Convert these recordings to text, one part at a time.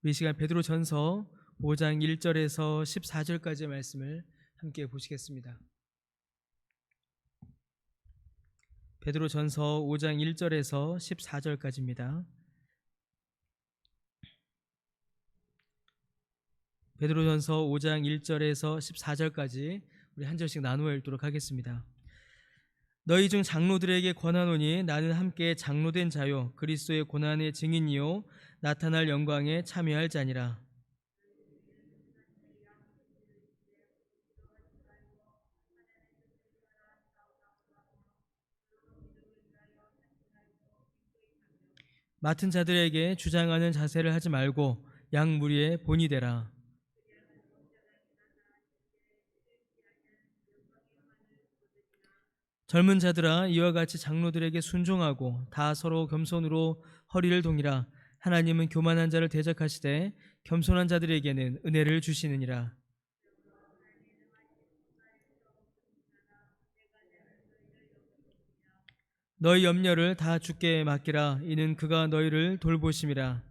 우리 이 시간 베드로전서 5장 1절에서 14절까지의 말씀을 함께 보시겠습니다. 베드로전서 5장 1절에서 14절까지입니다. 베드로전서 5장 1절에서 14절까지 우리 한 절씩 나누어 읽도록 하겠습니다. 너희 중 장로들에게 권하노니 나는 함께 장로된 자요 그리스도의 고난의 증인이요 나타날 영광에 참여할 자니라. 맡은 자들에게 주장하는 자세를 하지 말고 양 무리의 본이 되라. 젊은 자들아 이와 같이 장로들에게 순종하고 다 서로 겸손으로 허리를 동이라. 하나님은 교만한 자를 대적하시되 겸손한 자들에게는 은혜를 주시느니라. 너희 염려를 다 주께 맡기라. 이는 그가 너희를 돌보심이라.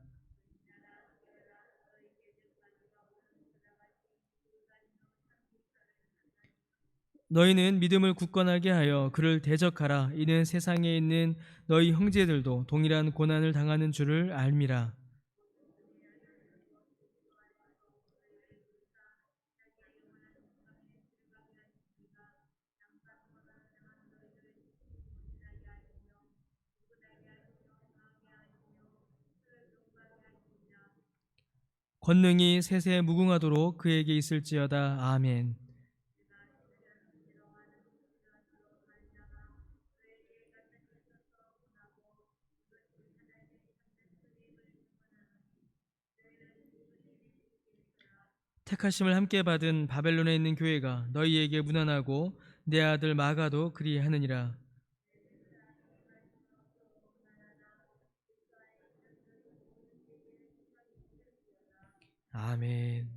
너희는 믿음을 굳건하게 하여 그를 대적하라. 이는 세상에 있는 너희 형제들도 동일한 고난을 당하는 줄을 알미라. 권능이 세세 무궁하도록 그에게 있을지어다. 아멘. 택하심을 함께 받은 바벨론에 있는 교회가 너희에게 문안하고 내 아들 마가도 그리하느니라. 아멘.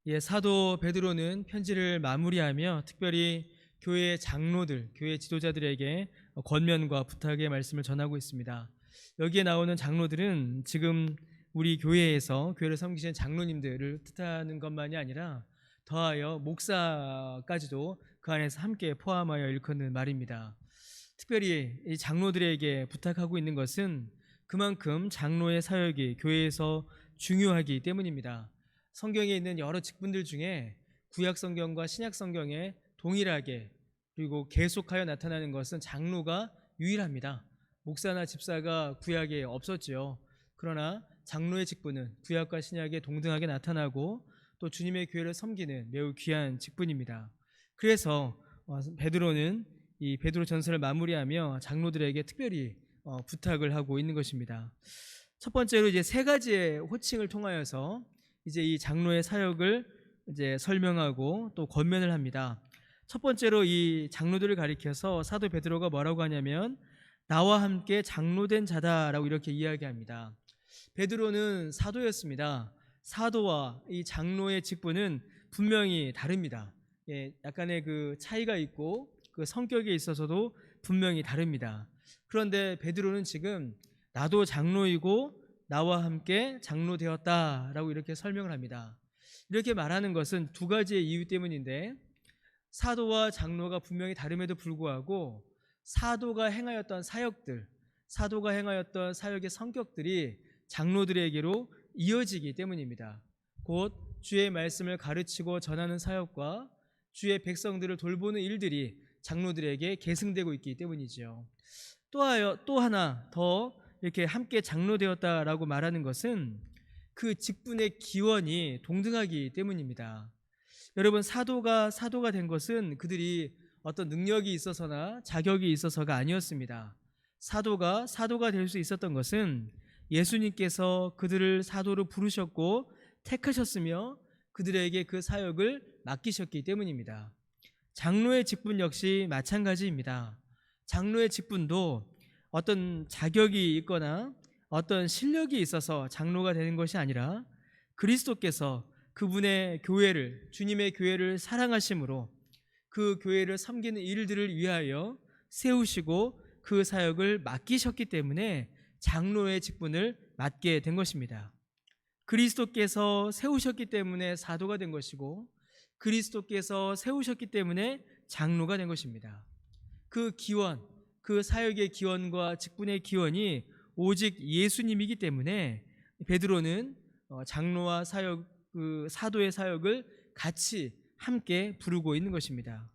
예, 사도 베드로는 편지를 마무리하며 특별히 교회 장로들, 교회 지도자들에게 권면과 부탁의 말씀을 전하고 있습니다. 여기에 나오는 장로들은 지금 우리 교회에서 교회를 섬기시는 장로님들을 뜻하는 것만이 아니라 더하여 목사까지도 그 안에서 함께 포함하여 일컫는 말입니다. 특별히 이 장로들에게 부탁하고 있는 것은 그만큼 장로의 사역이 교회에서 중요하기 때문입니다. 성경에 있는 여러 직분들 중에 구약 성경과 신약 성경에 동일하게 그리고 계속하여 나타나는 것은 장로가 유일합니다. 목사나 집사가 구약에 없었지요. 그러나 장로의 직분은 구약과 신약에 동등하게 나타나고 또 주님의 교회를 섬기는 매우 귀한 직분입니다. 그래서 베드로는 이 베드로 전서를 마무리하며 장로들에게 특별히 부탁을 하고 있는 것입니다. 첫 번째로 이제 세 가지의 호칭을 통하여서 이제 이 장로의 사역을 이제 설명하고 또 권면을 합니다. 첫 번째로 이 장로들을 가리켜서 사도 베드로가 뭐라고 하냐면 나와 함께 장로된 자다라고 이렇게 이야기합니다. 베드로는 사도였습니다. 사도와 이 장로의 직분은 분명히 다릅니다. 예, 약간의 그 차이가 있고 그 성격에 있어서도 분명히 다릅니다. 그런데 베드로는 지금 나도 장로이고 나와 함께 장로 되었다라고 이렇게 설명을 합니다. 이렇게 말하는 것은 두 가지의 이유 때문인데 사도와 장로가 분명히 다름에도 불구하고 사도가 행하였던 사역들, 사도가 행하였던 사역의 성격들이 장로들에게로 이어지기 때문입니다. 곧 주의 말씀을 가르치고 전하는 사역과 주의 백성들을 돌보는 일들이 장로들에게 계승되고 있기 때문이죠. 또 하나 더 이렇게 함께 장로되었다라고 말하는 것은 그 직분의 기원이 동등하기 때문입니다. 여러분, 사도가 된 것은 그들이 어떤 능력이 있어서나 자격이 있어서가 아니었습니다. 사도가 될 수 있었던 것은 예수님께서 그들을 사도로 부르셨고 택하셨으며 그들에게 그 사역을 맡기셨기 때문입니다. 장로의 직분 역시 마찬가지입니다. 장로의 직분도 어떤 자격이 있거나 어떤 실력이 있어서 장로가 되는 것이 아니라 그리스도께서 그분의 교회를, 주님의 교회를 사랑하심으로 그 교회를 섬기는 일들을 위하여 세우시고 그 사역을 맡기셨기 때문에 장로의 직분을 맡게 된 것입니다. 그리스도께서 세우셨기 때문에 사도가 된 것이고 그리스도께서 세우셨기 때문에 장로가 된 것입니다. 그 기원, 그 사역의 기원과 직분의 기원이 오직 예수님이기 때문에 베드로는 장로와 사역, 그 사도의 사역을 같이 함께 부르고 있는 것입니다.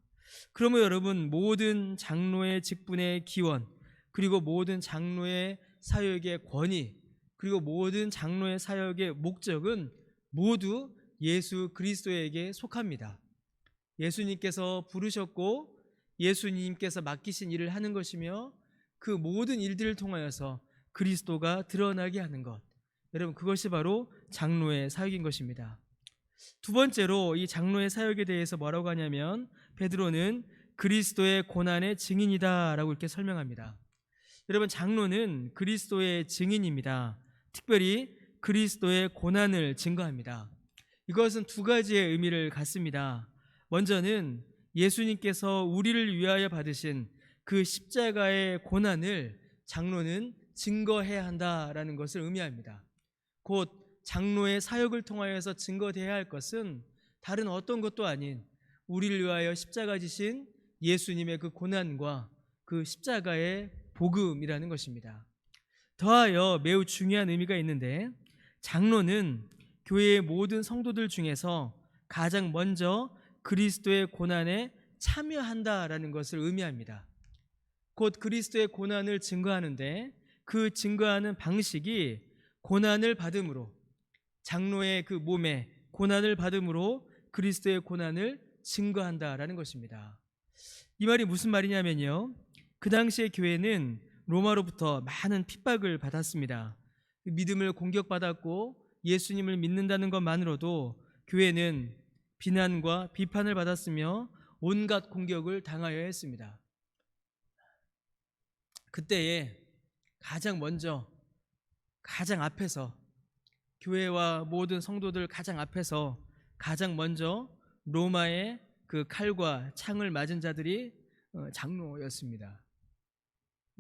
그러면 여러분, 모든 장로의 직분의 기원, 그리고 모든 장로의 사역의 권위, 그리고 모든 장로의 사역의 목적은 모두 예수 그리스도에게 속합니다. 예수님께서 부르셨고 예수님께서 맡기신 일을 하는 것이며 그 모든 일들을 통하여서 그리스도가 드러나게 하는 것, 여러분, 그것이 바로 장로의 사역인 것입니다. 두 번째로 이 장로의 사역에 대해서 뭐라고 하냐면 베드로는 그리스도의 고난의 증인이다 라고 이렇게 설명합니다. 여러분, 장로는 그리스도의 증인입니다. 특별히 그리스도의 고난을 증거합니다. 이것은 두 가지의 의미를 갖습니다. 먼저는 예수님께서 우리를 위하여 받으신 그 십자가의 고난을 장로는 증거해야 한다라는 것을 의미합니다. 곧 장로의 사역을 통하여서 증거되어야 할 것은 다른 어떤 것도 아닌 우리를 위하여 십자가 지신 예수님의 그 고난과 그 십자가의 복음이라는 것입니다. 더하여 매우 중요한 의미가 있는데, 장로는 교회의 모든 성도들 중에서 가장 먼저 그리스도의 고난에 참여한다라는 것을 의미합니다. 곧 그리스도의 고난을 증거하는데 그 증거하는 방식이 고난을 받음으로, 장로의 그 몸에 고난을 받음으로 그리스도의 고난을 증거한다라는 것입니다. 이 말이 무슨 말이냐면요, 그 당시의 교회는 로마로부터 많은 핍박을 받았습니다. 믿음을 공격받았고 예수님을 믿는다는 것만으로도 교회는 비난과 비판을 받았으며 온갖 공격을 당하여 했습니다. 그때에 가장 먼저, 가장 앞에서, 교회와 모든 성도들 가장 앞에서 가장 먼저 로마의 그 칼과 창을 맞은 자들이 장로였습니다.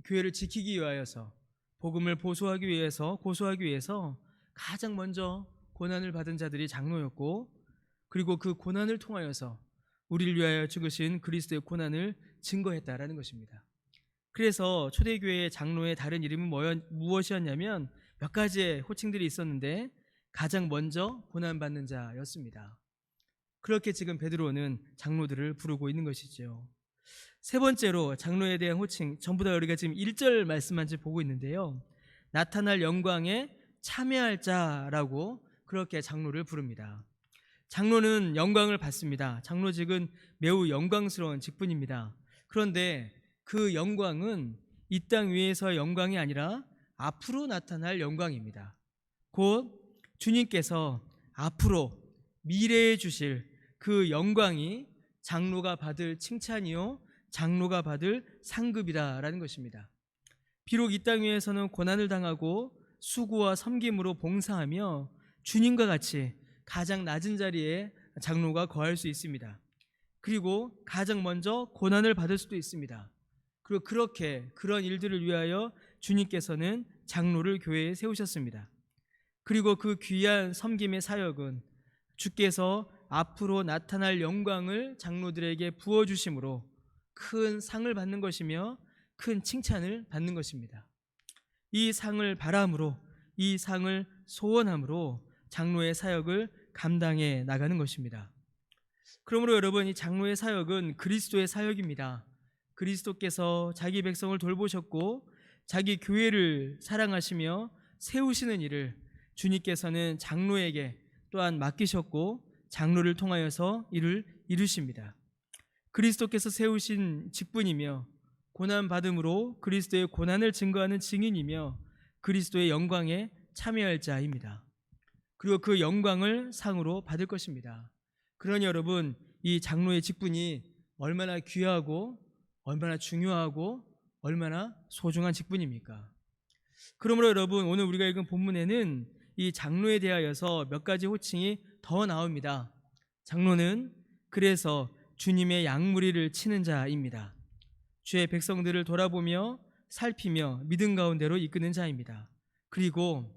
교회를 지키기 위하여서, 복음을 고소하기 위해서 가장 먼저 고난을 받은 자들이 장로였고, 그리고 그 고난을 통하여서 우리를 위하여 죽으신 그리스도의 고난을 증거했다라는 것입니다. 그래서 초대교회의 장로의 다른 이름은 무엇이었냐면 몇 가지의 호칭들이 있었는데 가장 먼저 고난받는 자였습니다. 그렇게 지금 베드로는 장로들을 부르고 있는 것이죠. 세 번째로 장로에 대한 호칭, 전부 다 우리가 지금 1절 말씀만 보고 있는데요, 나타날 영광에 참여할 자라고 그렇게 장로를 부릅니다. 장로는 영광을 받습니다. 장로직은 매우 영광스러운 직분입니다. 그런데 그 영광은 이 땅 위에서의 영광이 아니라 앞으로 나타날 영광입니다. 곧 주님께서 앞으로 미래에 주실 그 영광이 장로가 받을 칭찬이요, 장로가 받을 상급이다라는 것입니다. 비록 이 땅 위에서는 고난을 당하고 수고와 섬김으로 봉사하며 주님과 같이 가장 낮은 자리에 장로가 거할 수 있습니다. 그리고 가장 먼저 고난을 받을 수도 있습니다. 그리고 그렇게 그런 일들을 위하여 주님께서는 장로를 교회에 세우셨습니다. 그리고 그 귀한 섬김의 사역은 주께서 앞으로 나타날 영광을 장로들에게 부어주심으로 큰 상을 받는 것이며 큰 칭찬을 받는 것입니다. 이 상을 바람으로, 이 상을 소원함으로 장로의 사역을 감당해 나가는 것입니다. 그러므로 여러분, 이 장로의 사역은 그리스도의 사역입니다. 그리스도께서 자기 백성을 돌보셨고 자기 교회를 사랑하시며 세우시는 일을 주님께서는 장로에게 또한 맡기셨고 장로를 통하여서 이를 이루십니다. 그리스도께서 세우신 직분이며 고난받음으로 그리스도의 고난을 증거하는 증인이며 그리스도의 영광에 참여할 자입니다. 그리고 그 영광을 상으로 받을 것입니다. 그러니 여러분, 이 장로의 직분이 얼마나 귀하고 얼마나 중요하고 얼마나 소중한 직분입니까? 그러므로 여러분, 오늘 우리가 읽은 본문에는 이 장로에 대하여서 몇 가지 호칭이 더 나옵니다. 장로는 그래서 주님의 양무리를 치는 자입니다. 주의 백성들을 돌아보며 살피며 믿음 가운데로 이끄는 자입니다. 그리고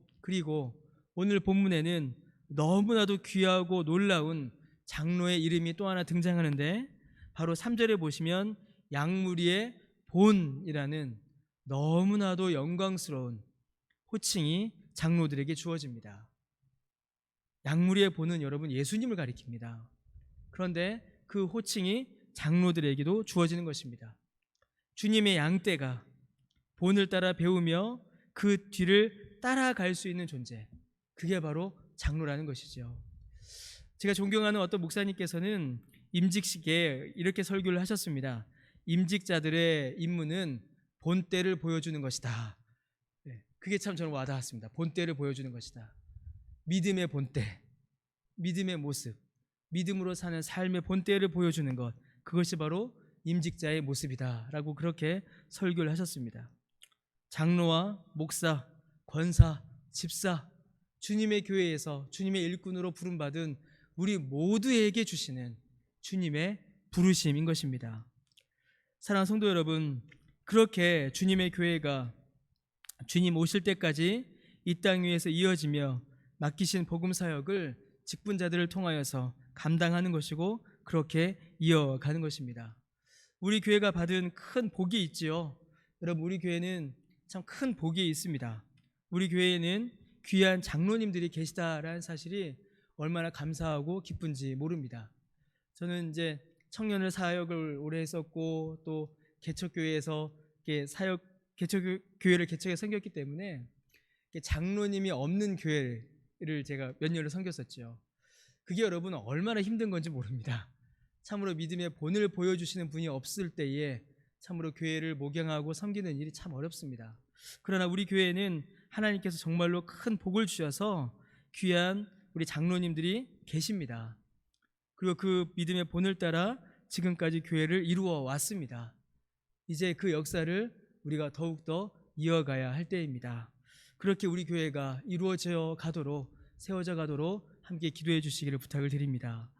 오늘 본문에는 너무나도 귀하고 놀라운 장로의 이름이 또 하나 등장하는데, 바로 3절에 보시면 양무리의 본이라는 너무나도 영광스러운 호칭이 장로들에게 주어집니다. 양무리의 본은 여러분 예수님을 가리킵니다. 그런데 그 호칭이 장로들에게도 주어지는 것입니다. 주님의 양떼가 본을 따라 배우며 그 뒤를 따라갈 수 있는 존재, 그게 바로 장로라는 것이죠. 제가 존경하는 어떤 목사님께서는 임직식에 이렇게 설교를 하셨습니다. 임직자들의 임무는 본때를 보여주는 것이다. 그게 참 저는 와닿았습니다. 본때를 보여주는 것이다. 믿음의 본때, 믿음의 모습, 믿음으로 사는 삶의 본때를 보여주는 것, 그것이 바로 임직자의 모습이다 라고 그렇게 설교를 하셨습니다. 장로와 목사, 권사, 집사, 주님의 교회에서 주님의 일꾼으로 부름받은 우리 모두에게 주시는 주님의 부르심인 것입니다. 사랑하는 성도 여러분, 그렇게 주님의 교회가 주님 오실 때까지 이 땅 위에서 이어지며 맡기신 복음 사역을 직분자들을 통하여서 감당하는 것이고, 그렇게 이어가는 것입니다. 우리 교회가 받은 큰 복이 있지요. 여러분, 우리 교회는 참 큰 복이 있습니다. 우리 교회에는 귀한 장로님들이 계시다라는 사실이 얼마나 감사하고 기쁜지 모릅니다. 저는 이제 청년을 사역을 오래 했었고, 또 개척교회에서 개척교회를 개척해 섬겼기 때문에 장로님이 없는 교회를 제가 몇 년을 섬겼었죠. 그게 여러분 얼마나 힘든 건지 모릅니다. 참으로 믿음의 본을 보여주시는 분이 없을 때에 참으로 교회를 목양하고 섬기는 일이 참 어렵습니다. 그러나 우리 교회에는 하나님께서 정말로 큰 복을 주셔서 귀한 우리 장로님들이 계십니다. 그리고 그 믿음의 본을 따라 지금까지 교회를 이루어 왔습니다. 이제 그 역사를 우리가 더욱더 이어가야 할 때입니다. 그렇게 우리 교회가 이루어져 가도록, 세워져 가도록 함께 기도해 주시기를 부탁을 드립니다.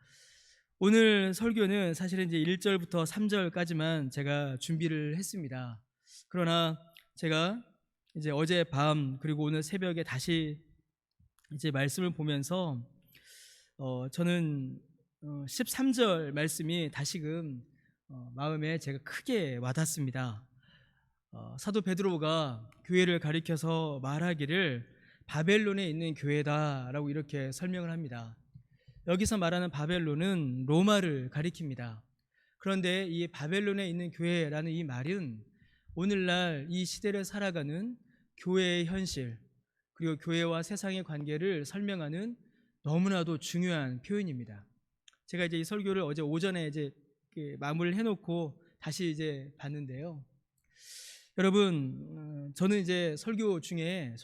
오늘 설교는 사실은 이제 1절부터 3절까지만 제가 준비를 했습니다. 그러나 제가 이제 어제 밤 그리고 오늘 새벽에 다시 이제 말씀을 보면서 저는 13절 말씀이 다시금 마음에 제가 크게 와닿습니다. 사도 베드로가 교회를 가리켜서 말하기를 바벨론에 있는 교회다라고 이렇게 설명을 합니다. 여기서 말하는 바벨론은 로마를 가리킵니다. 그런데 이 바벨론에 있는 교회라는 이 말은 오늘날 이 시대를 살아가는 교회의 현실, 그리고 교회와 세상의 관계를 설명하는 너무나도 중요한 표현입니다. 제가 이제 이 설교를 어제 오전에 이제 마무리를 해놓고 다시 이제 봤는데요. 여러분, 저는 이제 설교 중에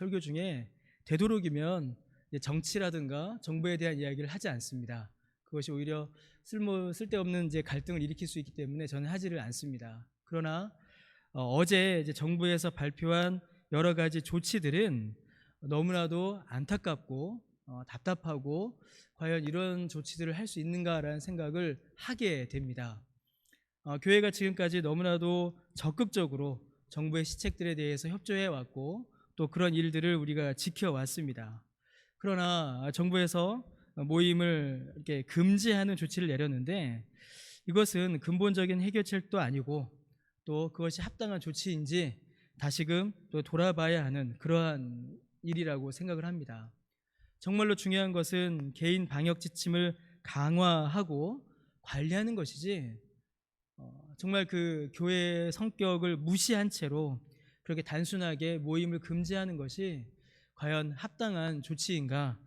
되도록이면 정치라든가 정부에 대한 이야기를 하지 않습니다. 그것이 오히려 쓸데없는 이제 갈등을 일으킬 수 있기 때문에 저는 하지를 않습니다. 그러나 어제 이제 정부에서 발표한 여러 가지 조치들은 너무나도 안타깝고 답답하고, 과연 이런 조치들을 할 수 있는가라는 생각을 하게 됩니다. 교회가 지금까지 너무나도 적극적으로 정부의 시책들에 대해서 협조해 왔고, 또 그런 일들을 우리가 지켜왔습니다. 그러나 정부에서 모임을 이렇게 금지하는 조치를 내렸는데, 이것은 근본적인 해결책도 아니고 또 그것이 합당한 조치인지 다시금 또 돌아봐야 하는 그러한 일이라고 생각을 합니다. 정말로 중요한 것은 개인 방역 지침을 강화하고 관리하는 것이지, 정말 그 교회의 성격을 무시한 채로 그렇게 단순하게 모임을 금지하는 것이 과연 합당한 조치인가,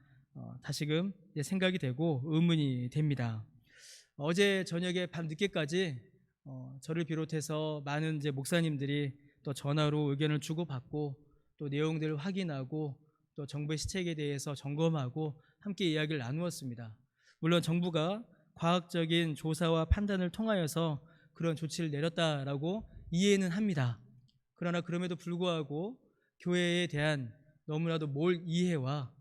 다시금 생각이 되고 의문이 됩니다. 어제 저녁에 밤 늦게까지 저를 비롯해서 많은 이제 목사님들이 또 전화로 의견을 주고받고, 또 내용들을 확인하고, 또 정부의 시책에 대해서 점검하고 함께 이야기를 나누었습니다. 물론 정부가 과학적인 조사와 판단을 통하여서 그런 조치를 내렸다라고 이해는 합니다. 그러나 그럼에도 불구하고 교회에 대한 너무나도 몰 이해와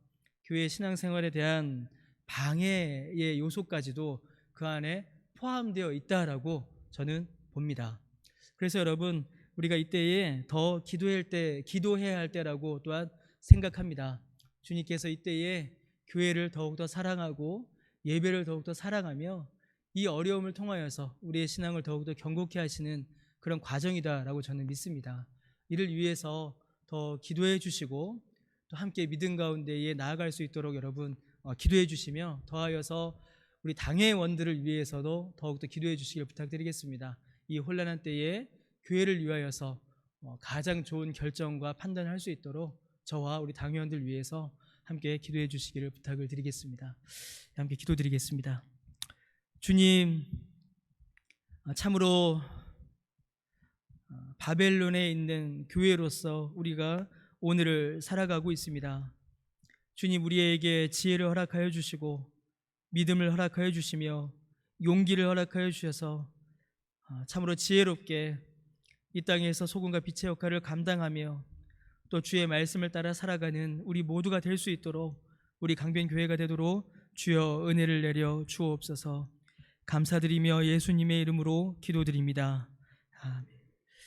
교회 신앙생활에 대한 방해의 요소까지도 그 안에 포함되어 있다라고 저는 봅니다. 그래서 여러분, 우리가 이때에 더 기도해야 할 때라고 또한 생각합니다. 주님께서 이때에 교회를 더욱더 사랑하고 예배를 더욱더 사랑하며 이 어려움을 통하여서 우리의 신앙을 더욱더 견고케 하시는 그런 과정이다라고 저는 믿습니다. 이를 위해서 더 기도해 주시고 또 함께 믿음 가운데에 나아갈 수 있도록 여러분 기도해 주시며, 더하여서 우리 당회원들을 위해서도 더욱더 기도해 주시길 부탁드리겠습니다. 이 혼란한 때에 교회를 위하여서 가장 좋은 결정과 판단을 할 수 있도록 저와 우리 당회원들 위해서 함께 기도해 주시기를 부탁을 드리겠습니다. 함께 기도드리겠습니다. 주님, 참으로 바벨론에 있는 교회로서 우리가 오늘을 살아가고 있습니다. 주님, 우리에게 지혜를 허락하여 주시고 믿음을 허락하여 주시며 용기를 허락하여 주셔서 참으로 지혜롭게 이 땅에서 소금과 빛의 역할을 감당하며 또 주의 말씀을 따라 살아가는 우리 모두가 될 수 있도록, 우리 강변교회가 되도록 주여 은혜를 내려 주옵소서. 감사드리며 예수님의 이름으로 기도드립니다. 아멘.